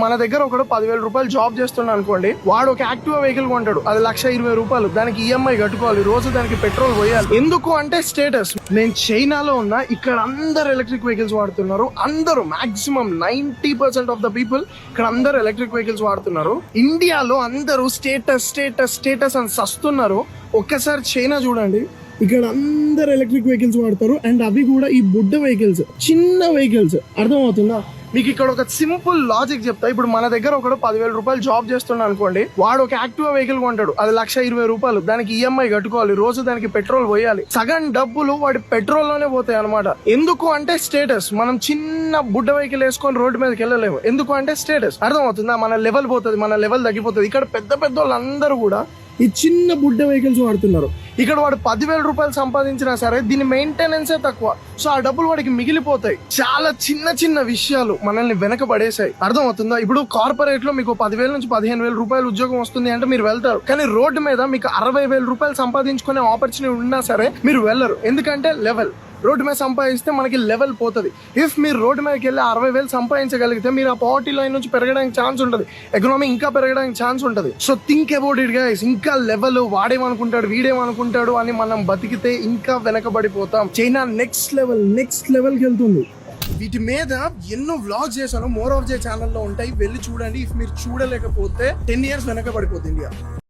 మన దగ్గర ఒకడు 10,000 రూపాయలు జాబ్ చేస్తున్నాడు అనుకోండి, వాడు ఒక యాక్టివా వెహికల్ కొంటాడు, అది 1,20,000 రూపాయలు, దానికి ఈఎంఐ కట్టుకోవాలి, రోజు దానికి పెట్రోల్ పోయాలి. ఎందుకు అంటే స్టేటస్. నేను చైనాలో ఉన్నా, ఇక్కడ అందరు ఎలక్ట్రిక్ వెహికల్స్ వాడుతున్నారు. అందరూ మాక్సిమం 90% ఆఫ్ ద పీపుల్ ఇక్కడ అందరు ఎలక్ట్రిక్ వెహికల్స్ వాడుతున్నారు. ఇండియాలో అందరూ స్టేటస్ స్టేటస్ స్టేటస్ అని సస్తున్నారు. ఒక్కసారి చైనా చూడండి, ఇక్కడ అందరు ఎలక్ట్రిక్ వెహికల్స్ వాడతారు. అండ్ అవి కూడా ఈ బుడ్డ వెహికల్స్, చిన్న వెహికల్స్. అర్థమవుతుందా మీకు? ఇక్కడ ఒక సింపుల్ లాజిక్ చెప్తా. ఇప్పుడు మన దగ్గర ఒకడు 10,000 రూపాయలు జాబ్ చేస్తున్నాడు అనుకోండి, వాడు ఒక యాక్టివా వెహికల్ కొంటాడు, అది 1,20,000 రూపాయలు, దానికి ఈఎంఐ కట్టుకోవాలి, రోజు దానికి పెట్రోల్ పోయాలి. సగం డబ్బులు వాడి పెట్రోల్ లోనే పోతాయి అనమాట. ఎందుకు అంటే స్టేటస్. మనం చిన్న బుడ్డ వెహికల్ వేసుకొని రోడ్డు మీదకి వెళ్ళలేము. ఎందుకు అంటే స్టేటస్. అర్థమవుతుందా? మన లెవెల్ పోతుంది, మన లెవెల్ తగ్గిపోతుంది. ఇక్కడ పెద్ద పెద్ద వాళ్ళందరూ కూడా ఈ చిన్న బుడ్డ వెహికల్స్ వాడుతున్నారు. ఇక్కడ వాడు 10,000 రూపాయలు సంపాదించినా సరే దీని మెయింటెనెన్సే తక్కువ. సో ఆ డబ్బులు వాడికి మిగిలిపోతాయి. చాలా చిన్న చిన్న విషయాలు మనల్ని వెనకబడేసాయి. అర్థమవుతుందా? ఇప్పుడు కార్పొరేట్ లో మీకు 10,000 నుంచి 15,000 రూపాయలు ఉద్యోగం వస్తుంది అంటే మీరు వెళ్తారు. కానీ రోడ్డు మీద మీకు 60,000 రూపాయలు సంపాదించుకునే ఆపర్చునిటీ ఉన్నా సరే మీరు వెళ్ళరు. ఎందుకంటే లెవెల్. రోడ్డు మీద సంపాదిస్తే మనకి లెవెల్ పోతుంది. ఇఫ్ మీరు రోడ్డు మీదకి వెళ్ళి 60,000 సంపాదించగలిగితే మీరు ఆ పావర్టీ లైన్ నుంచి పెరగడానికి ఛాన్స్ ఉంటుంది. ఎకనామీ ఇంకా పెరగడానికి ఛాన్స్ ఉంటుంది. So think about it guys. ఇంకా లెవెల్, వాడేమనుకుంటాడు వీడేమనుకుంటాడు అని మనం బతికితే ఇంకా వెనకబడిపోతాం. చైనా నెక్స్ట్ లెవెల్కి వెళ్తుంది. వీటి మీద ఎన్నో వ్లాగ్స్ చేశాను, మోర్ ఆఫ్ జే ఛానల్లో ఉంటాయి, వెళ్ళి చూడండి. ఇఫ్ మీరు చూడలేకపోతే 10 years వెనకబడిపోతుంది ఇండియా.